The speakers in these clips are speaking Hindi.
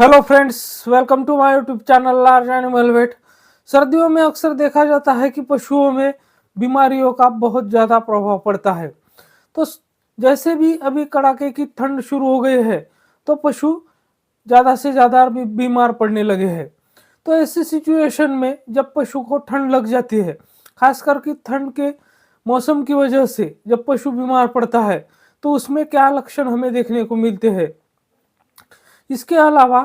Hello friends, welcome to my YouTube channel large animal vet. सर्दियों में अक्सर देखा जाता है कि पशुओं में बीमारियों का बहुत ज़्यादा प्रभाव पड़ता है। तो जैसे भी अभी कड़ाके की ठंड शुरू हो गई है तो पशु ज़्यादा से ज़्यादा बीमार पड़ने लगे हैं। तो ऐसी सिचुएशन में जब पशु को ठंड लग जाती है, खास करके ठंड के मौसम की वजह से जब पशु बीमार पड़ता है तो उसमें क्या लक्षण हमें देखने को मिलते हैं। इसके अलावा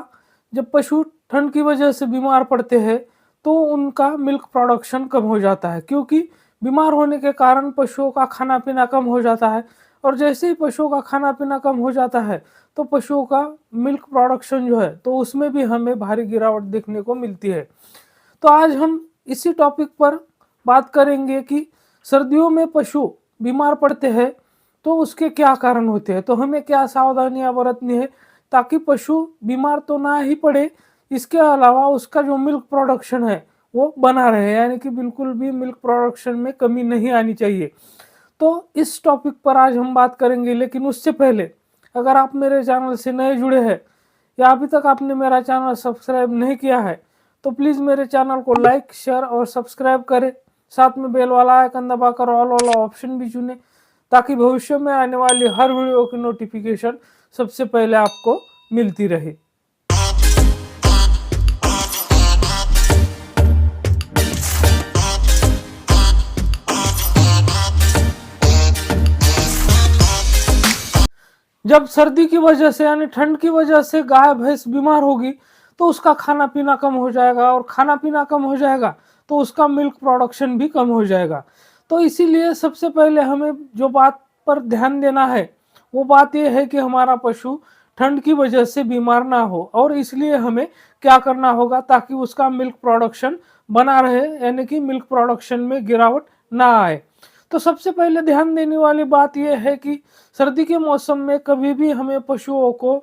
जब पशु ठंड की वजह से बीमार पड़ते हैं तो उनका मिल्क प्रोडक्शन कम हो जाता है, क्योंकि बीमार होने के कारण पशुओं का खाना पीना कम हो जाता है। और जैसे ही पशुओं का खाना पीना कम हो जाता है तो पशुओं का मिल्क प्रोडक्शन जो है तो उसमें भी हमें भारी गिरावट देखने को मिलती है। तो आज हम इसी टॉपिक पर बात करेंगे कि सर्दियों में पशु बीमार पड़ते हैं तो उसके क्या कारण होते हैं, तो हमें क्या सावधानियां बरतनी है ताकि पशु बीमार तो ना ही पड़े, इसके अलावा उसका जो मिल्क प्रोडक्शन है वो बना रहे, यानी कि बिल्कुल भी मिल्क प्रोडक्शन में कमी नहीं आनी चाहिए। तो इस टॉपिक पर आज हम बात करेंगे, लेकिन उससे पहले अगर आप मेरे चैनल से नए जुड़े हैं या अभी तक आपने मेरा चैनल सब्सक्राइब नहीं किया है तो प्लीज़ मेरे चैनल को लाइक, शेयर और सब्सक्राइब करें। साथ में बेल वाला आइकन दबाकर ऑल वाला ऑप्शन भी चुनें ताकि भविष्य में आने वाली हर वीडियो की नोटिफिकेशन सबसे पहले आपको मिलती रहे। जब सर्दी की वजह से यानी ठंड की वजह से गाय भैंस बीमार होगी तो उसका खाना पीना कम हो जाएगा, और खाना पीना कम हो जाएगा तो उसका मिल्क प्रोडक्शन भी कम हो जाएगा। तो इसीलिए सबसे पहले हमें जो बात पर ध्यान देना है वो बात यह है कि हमारा पशु ठंड की वजह से बीमार ना हो, और इसलिए हमें क्या करना होगा ताकि उसका मिल्क प्रोडक्शन बना रहे, यानी कि मिल्क प्रोडक्शन में गिरावट ना आए। तो सबसे पहले ध्यान देने वाली बात यह है कि सर्दी के मौसम में कभी भी हमें पशुओं को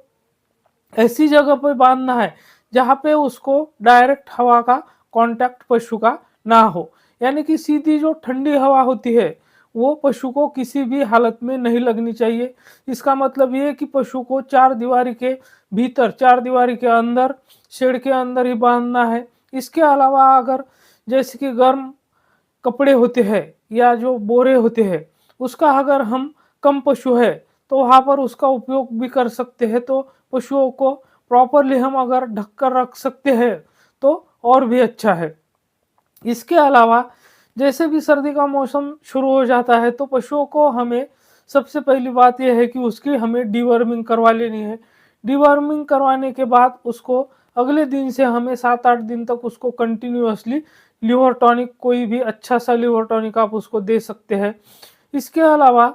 ऐसी जगह पर बांधना है जहाँ पे उसको डायरेक्ट हवा का कांटेक्ट पशु का ना हो, यानी कि सीधी जो ठंडी हवा होती है वो पशु को किसी भी हालत में नहीं लगनी चाहिए। इसका मतलब ये है कि पशु को चार दीवारी के भीतर, चार दीवारी के अंदर, शेड के अंदर ही बांधना है। इसके अलावा अगर जैसे कि गर्म कपड़े होते हैं या जो बोरे होते हैं उसका अगर हम कम पशु है तो वहाँ पर उसका उपयोग भी कर सकते हैं। तो पशुओं को प्रॉपरली हम अगर ढक कर रख सकते हैं तो और भी अच्छा है। इसके अलावा जैसे भी सर्दी का मौसम शुरू हो जाता है तो पशुओं को हमें सबसे पहली बात यह है कि उसकी हमें डीवर्मिंग करवा लेनी है। डीवर्मिंग करवाने के बाद उसको अगले दिन से हमें 7-8 दिन तक उसको कंटिन्यूअसली लिवर टॉनिक, कोई भी अच्छा सा लिवर टॉनिक आप उसको दे सकते हैं। इसके अलावा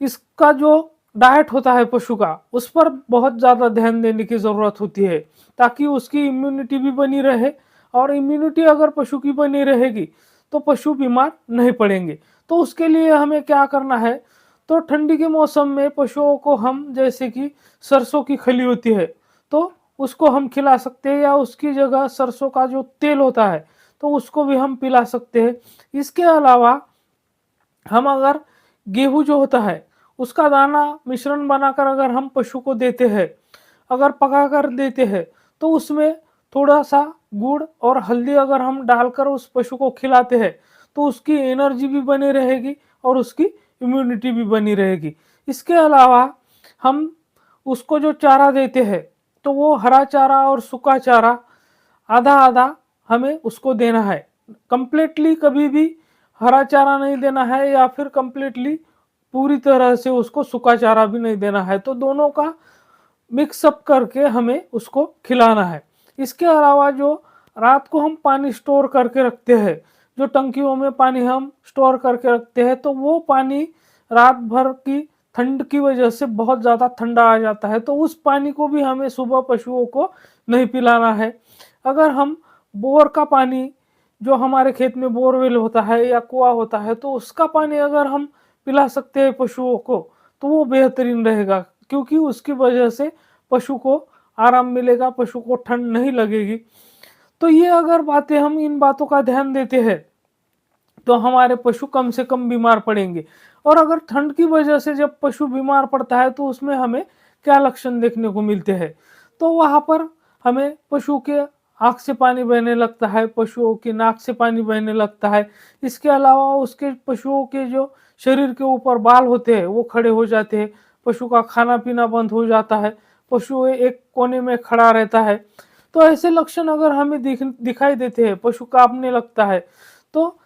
इसका जो डाइट होता है पशु का उस पर बहुत ज़्यादा ध्यान देने की ज़रूरत होती है ताकि उसकी इम्यूनिटी भी बनी रहे, और इम्यूनिटी अगर पशु की बनी रहेगी तो पशु बीमार नहीं पड़ेंगे। तो उसके लिए हमें क्या करना है, तो ठंडी के मौसम में पशुओं को हम जैसे कि सरसों की खली होती है तो उसको हम खिला सकते हैं, या उसकी जगह सरसों का जो तेल होता है तो उसको भी हम पिला सकते हैं। इसके अलावा हम अगर गेहूं जो होता है उसका दाना मिश्रण बनाकर अगर हम पशु को देते हैं, अगर पका कर देते हैं तो उसमें थोड़ा सा गुड़ और हल्दी अगर हम डालकर उस पशु को खिलाते हैं तो उसकी एनर्जी भी बनी रहेगी और उसकी इम्यूनिटी भी बनी रहेगी। इसके अलावा हम उसको जो चारा देते हैं तो वो हरा चारा और सूखा चारा आधा आधा हमें उसको देना है। कंप्लीटली कभी भी हरा चारा नहीं देना है या फिर कंप्लीटली पूरी तरह से उसको सूखा चारा भी नहीं देना है, तो दोनों का मिक्सअप करके हमें उसको खिलाना है। इसके अलावा जो रात को हम पानी स्टोर करके रखते हैं, जो टंकियों में पानी हम स्टोर करके रखते हैं, तो वो पानी रात भर की ठंड की वजह से बहुत ज़्यादा ठंडा आ जाता है, तो उस पानी को भी हमें सुबह पशुओं को नहीं पिलाना है। अगर हम बोर का पानी, जो हमारे खेत में बोरवेल होता है या कुआं होता है, तो उसका पानी अगर हम पिला सकते हैं पशुओं को तो वो बेहतरीन रहेगा, क्योंकि उसकी वजह से पशु को आराम मिलेगा, पशु को ठंड नहीं लगेगी। तो ये अगर बातें, हम इन बातों का ध्यान देते हैं तो हमारे पशु कम से कम बीमार पड़ेंगे। और अगर ठंड की वजह से जब पशु बीमार पड़ता है तो उसमें हमें क्या लक्षण देखने को मिलते हैं, तो वहाँ पर हमें पशु के आँख से पानी बहने लगता है, पशुओं की नाक से पानी बहने लगता है। इसके अलावा उसके पशुओं के जो शरीर के ऊपर बाल होते हैं वो खड़े हो जाते हैं, पशु का खाना-पीना बंद हो जाता है, पशु एक कोने में खड़ा रहता है। तो ऐसे लक्षण अगर हमें दिखाई देते हैं, पशु काँपने लगता है, तो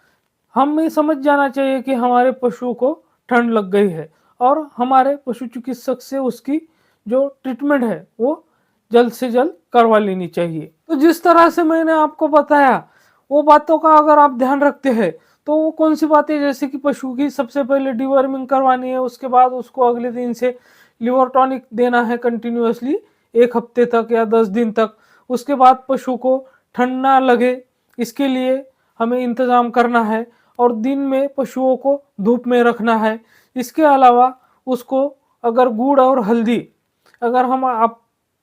हमें समझ जाना चाहिए कि हमारे पशु को ठंड लग गई है और हमारे पशु चिकित्सक से उसकी जो ट्रीटमेंट है वो जल्द से जल्द करवा लेनी चाहिए। तो जिस तरह से मैंने आपको बताया, वो बातों का अगर आप ध्यान रखते हैं, तो वो कौन-सी बातें, जैसे कि पशु की सबसे पहले डिवर्मिंग करवानी है, उसके बाद उसको अगले दिन से लिवर टॉनिक देना है कंटिन्यूअसली 1 हफ्ते तक या 10 दिन तक। उसके बाद पशु को ठंड ना लगे, इसके लिए हमें इंतज़ाम करना है और दिन में पशुओं को धूप में रखना है। इसके अलावा उसको अगर गुड़ और हल्दी, अगर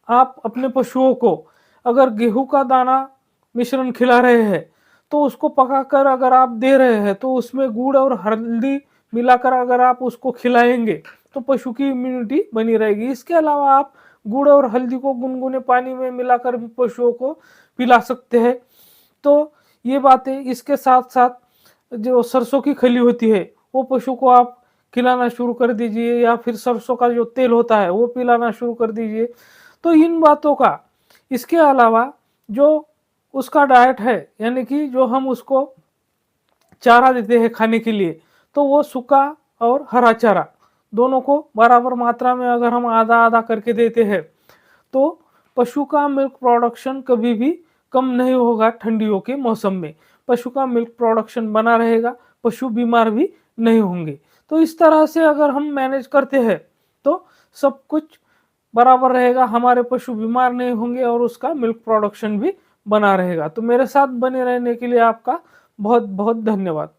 आप अपने पशुओं को अगर गेहूँ का दाना मिश्रण खिला रहे हैं, तो उसको पकाकर अगर आप दे रहे हैं, तो उसमें गुड़ और हल्दी मिलाकर अगर आप उसको खिलाएँगे, तो पशु की इम्यूनिटी बनी रहेगी। इसके अलावा आप गुड़ और हल्दी को गुनगुने पानी में मिलाकर भी पशुओं को पिला सकते हैं। तो ये बातें, इसके साथ-साथ जो सरसों की खली होती है, वो पशु को आप खिलाना शुरू कर दीजिए या फिर सरसों का जो तेल होता है, वो पिलाना शुरू कर दीजिए। तो इन बातों का, इसके अलावा जो उसका डाइट है, यानी कि जो हम उसको चारा देते हैं खाने के लिए, तो वो सूखा और हरा चारा दोनों को बराबर मात्रा में अगर हम आधा-आधा करके देते हैं, तो पशु का मिल्क प्रोडक्शन कभी भी कम नहीं होगा ठंडियों के मौसम में। पशु का मिल्क प्रोडक्शन बना रहेगा, पशु बीमार भी नहीं होंगे। तो इस तरह से अगर हम मैनेज करते हैं, तो सब कुछ बराबर रहेगा, हमारे पशु बीमार नहीं होंगे और उसका मिल्क प्रोडक्शन भी बना रहेगा। तो मेरे साथ बने रहने के लिए आपका बहुत-बहुत धन्यवाद।